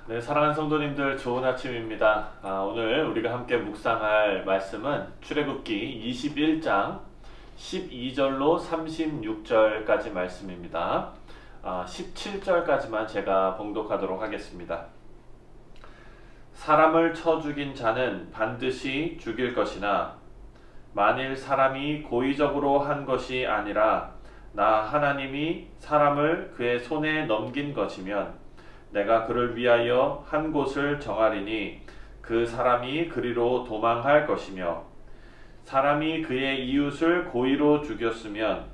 네, 사랑하는 성도님들 좋은 아침입니다. 오늘 우리가 함께 묵상할 말씀은 출애굽기 21장 12절로 36절까지 말씀입니다. 17절까지만 제가 봉독하도록 하겠습니다. 사람을 쳐 죽인 자는 반드시 죽일 것이나 만일 사람이 고의적으로 한 것이 아니라 나 하나님이 사람을 그의 손에 넘긴 것이면 내가 그를 위하여 한 곳을 정하리니 그 사람이 그리로 도망할 것이며 사람이 그의 이웃을 고의로 죽였으면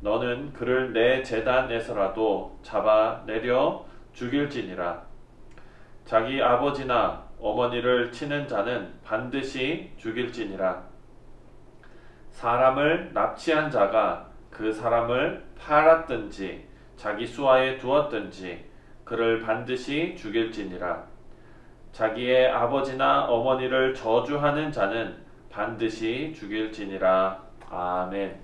너는 그를 내 제단에서라도 잡아내려 죽일지니라. 자기 아버지나 어머니를 치는 자는 반드시 죽일지니라. 사람을 납치한 자가 그 사람을 팔았든지 자기 수하에 두었든지 그를 반드시 죽일지니라. 자기의 아버지나 어머니를 저주하는 자는 반드시 죽일지니라. 아멘.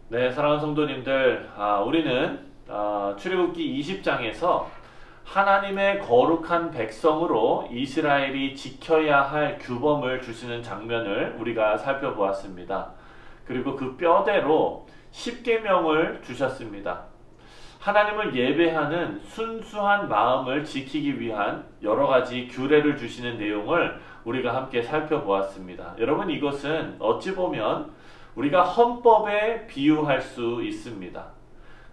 네, 사랑하는 성도님들, 우리는 출애굽기 20장에서 하나님의 거룩한 백성으로 이스라엘이 지켜야 할 규범을 주시는 장면을 우리가 살펴보았습니다. 그리고 그 뼈대로 십계명을 주셨습니다. 하나님을 예배하는 순수한 마음을 지키기 위한 여러 가지 규례를 주시는 내용을 우리가 함께 살펴보았습니다. 여러분, 이것은 어찌 보면 우리가 헌법에 비유할 수 있습니다.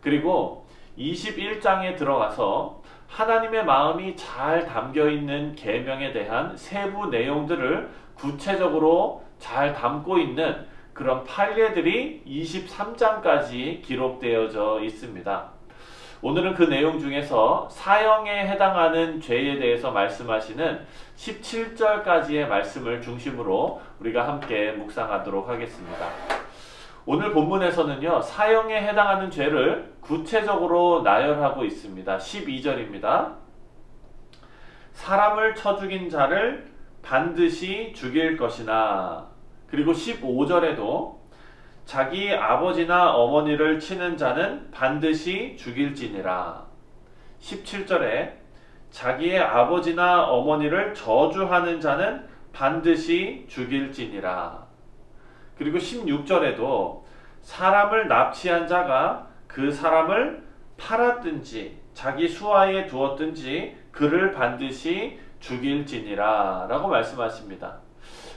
그리고 21장에 들어가서 하나님의 마음이 잘 담겨있는 계명에 대한 세부 내용들을 구체적으로 잘 담고 있는 그런 판례들이 23장까지 기록되어져 있습니다. 오늘은 그 내용 중에서 사형에 해당하는 죄에 대해서 말씀하시는 17절까지의 말씀을 중심으로 우리가 함께 묵상하도록 하겠습니다. 오늘 본문에서는요, 사형에 해당하는 죄를 구체적으로 나열하고 있습니다. 12절입니다. 사람을 쳐 죽인 자를 반드시 죽일 것이나, 그리고 15절에도 자기 아버지나 어머니를 치는 자는 반드시 죽일지니라. 17절에 자기의 아버지나 어머니를 저주하는 자는 반드시 죽일지니라. 그리고 16절에도 사람을 납치한 자가 그 사람을 팔았든지 자기 수하에 두었든지 그를 반드시 죽일지니라 라고 말씀하십니다.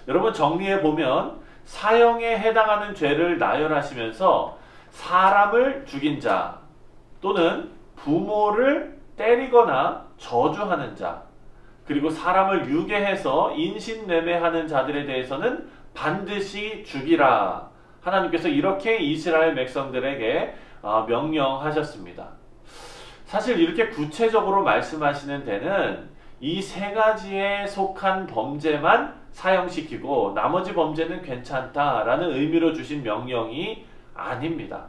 여러분, 정리해 보면 사형에 해당하는 죄를 나열하시면서 사람을 죽인 자 또는 부모를 때리거나 저주하는 자, 그리고 사람을 유괴해서 인신매매하는 자들에 대해서는 반드시 죽이라. 하나님께서 이렇게 이스라엘 백성들에게 명령하셨습니다. 사실 이렇게 구체적으로 말씀하시는 데는 이 세 가지에 속한 범죄만 사형시키고 나머지 범죄는 괜찮다라는 의미로 주신 명령이 아닙니다.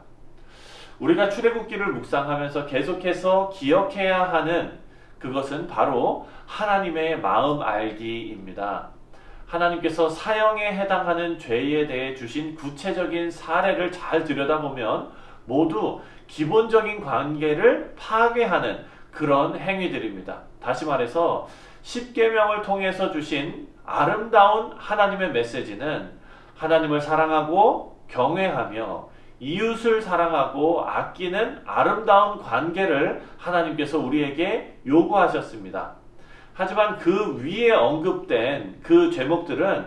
우리가 출애굽기를 묵상하면서 계속해서 기억해야 하는 그것은 바로 하나님의 마음 알기입니다. 하나님께서 사형에 해당하는 죄에 대해 주신 구체적인 사례를 잘 들여다보면 모두 기본적인 관계를 파괴하는 그런 행위들입니다. 다시 말해서 십계명을 통해서 주신 아름다운 하나님의 메시지는 하나님을 사랑하고 경외하며 이웃을 사랑하고 아끼는 아름다운 관계를 하나님께서 우리에게 요구하셨습니다. 하지만 그 위에 언급된 그 죄목들은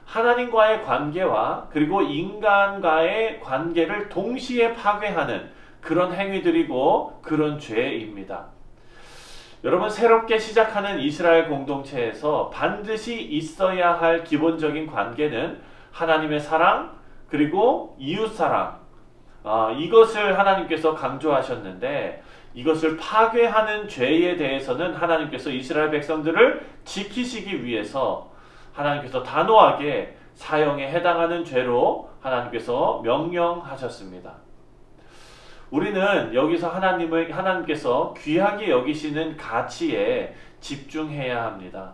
하나님과의 관계와 그리고 인간과의 관계를 동시에 파괴하는 그런 행위들이고 그런 죄입니다. 여러분, 새롭게 시작하는 이스라엘 공동체에서 반드시 있어야 할 기본적인 관계는 하나님의 사랑 그리고 이웃 사랑, 이것을 하나님께서 강조하셨는데 이것을 파괴하는 죄에 대해서는 하나님께서 이스라엘 백성들을 지키시기 위해서 하나님께서 단호하게 사형에 해당하는 죄로 하나님께서 명령하셨습니다. 우리는 여기서 하나님께서 귀하게 여기시는 가치에 집중해야 합니다.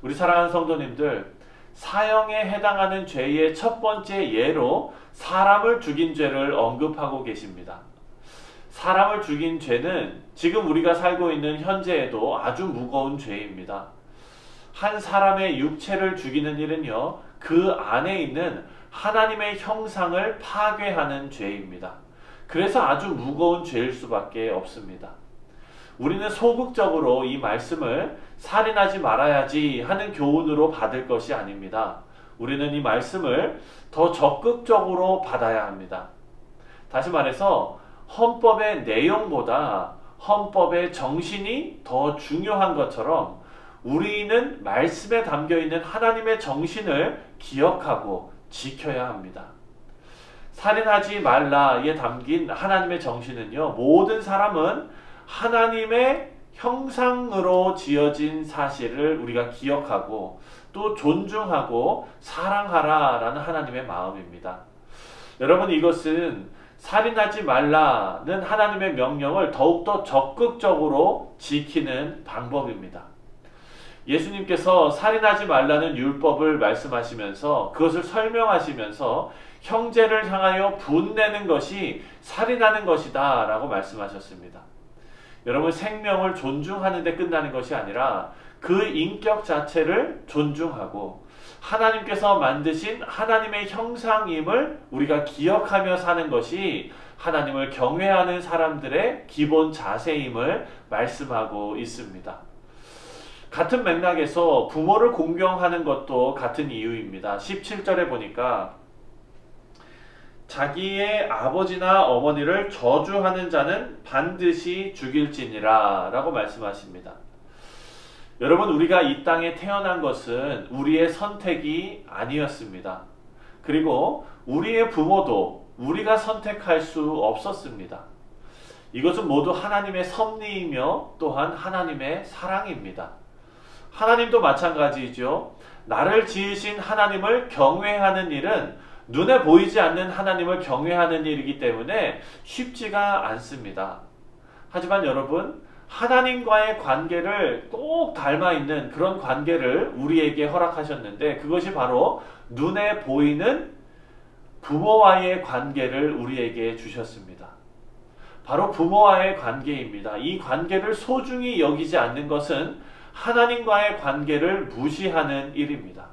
우리 사랑하는 성도님들, 사형에 해당하는 죄의 첫 번째 예로 사람을 죽인 죄를 언급하고 계십니다. 사람을 죽인 죄는 지금 우리가 살고 있는 현재에도 아주 무거운 죄입니다. 한 사람의 육체를 죽이는 일은요, 그 안에 있는 하나님의 형상을 파괴하는 죄입니다. 그래서 아주 무거운 죄일 수밖에 없습니다. 우리는 소극적으로 이 말씀을 살인하지 말아야지 하는 교훈으로 받을 것이 아닙니다. 우리는 이 말씀을 더 적극적으로 받아야 합니다. 다시 말해서 헌법의 내용보다 헌법의 정신이 더 중요한 것처럼 우리는 말씀에 담겨있는 하나님의 정신을 기억하고 지켜야 합니다. 살인하지 말라에 담긴 하나님의 정신은요, 모든 사람은 하나님의 형상으로 지어진 사실을 우리가 기억하고 또 존중하고 사랑하라라는 하나님의 마음입니다. 여러분, 이것은 살인하지 말라는 하나님의 명령을 더욱더 적극적으로 지키는 방법입니다. 예수님께서 살인하지 말라는 율법을 말씀하시면서 그것을 설명하시면서 형제를 향하여 분내는 것이 살인하는 것이다 라고 말씀하셨습니다. 여러분, 생명을 존중하는 데 끝나는 것이 아니라 그 인격 자체를 존중하고 하나님께서 만드신 하나님의 형상임을 우리가 기억하며 사는 것이 하나님을 경외하는 사람들의 기본 자세임을 말씀하고 있습니다. 같은 맥락에서 부모를 공경하는 것도 같은 이유입니다. 17절에 보니까 자기의 아버지나 어머니를 저주하는 자는 반드시 죽일지니라 라고 말씀하십니다. 여러분, 우리가 이 땅에 태어난 것은 우리의 선택이 아니었습니다. 그리고 우리의 부모도 우리가 선택할 수 없었습니다. 이것은 모두 하나님의 섭리이며 또한 하나님의 사랑입니다. 하나님도 마찬가지죠. 나를 지으신 하나님을 경외하는 일은 눈에 보이지 않는 하나님을 경외하는 일이기 때문에 쉽지가 않습니다. 하지만 여러분, 하나님과의 관계를 꼭 닮아있는 그런 관계를 우리에게 허락하셨는데 그것이 바로 눈에 보이는 부모와의 관계를 우리에게 주셨습니다. 바로 부모와의 관계입니다. 이 관계를 소중히 여기지 않는 것은 하나님과의 관계를 무시하는 일입니다.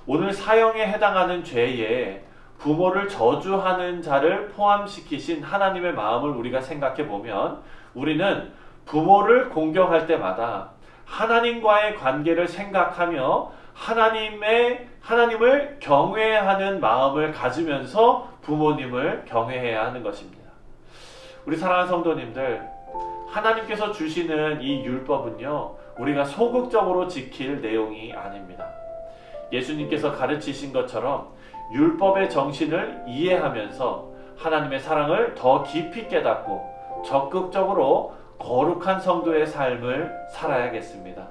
오늘 사형에 해당하는 죄에 부모를 저주하는 자를 포함시키신 하나님의 마음을 우리가 생각해 보면 우리는 부모를 공경할 때마다 하나님과의 관계를 생각하며 하나님을 경외하는 마음을 가지면서 부모님을 경외해야 하는 것입니다. 우리 사랑하는 성도님들, 하나님께서 주시는 이 율법은요, 우리가 소극적으로 지킬 내용이 아닙니다. 예수님께서 가르치신 것처럼 율법의 정신을 이해하면서 하나님의 사랑을 더 깊이 깨닫고 적극적으로 거룩한 성도의 삶을 살아야겠습니다.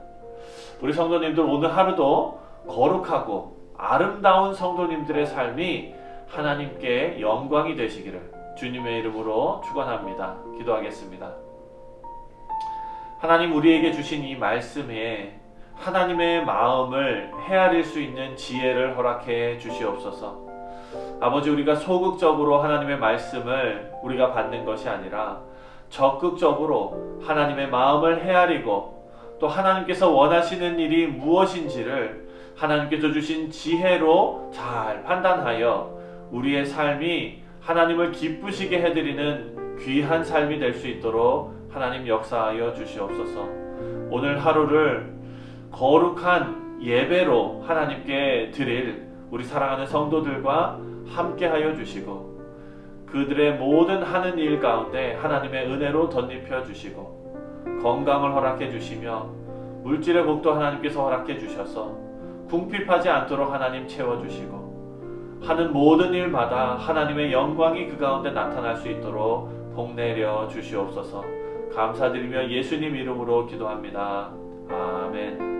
우리 성도님들, 오늘 하루도 거룩하고 아름다운 성도님들의 삶이 하나님께 영광이 되시기를 주님의 이름으로 축원합니다. 기도하겠습니다. 하나님, 우리에게 주신 이 말씀에 하나님의 마음을 헤아릴 수 있는 지혜를 허락해 주시옵소서. 아버지, 우리가 소극적으로 하나님의 말씀을 우리가 받는 것이 아니라 적극적으로 하나님의 마음을 헤아리고 또 하나님께서 원하시는 일이 무엇인지를 하나님께서 주신 지혜로 잘 판단하여 우리의 삶이 하나님을 기쁘시게 해드리는 귀한 삶이 될 수 있도록 하나님 역사하여 주시옵소서. 오늘 하루를 거룩한 예배로 하나님께 드릴 우리 사랑하는 성도들과 함께하여 주시고 그들의 모든 하는 일 가운데 하나님의 은혜로 덧입혀 주시고 건강을 허락해 주시며 물질의 복도 하나님께서 허락해 주셔서 궁핍하지 않도록 하나님 채워주시고 하는 모든 일마다 하나님의 영광이 그 가운데 나타날 수 있도록 복내려 주시옵소서. 감사드리며 예수님 이름으로 기도합니다. 아멘.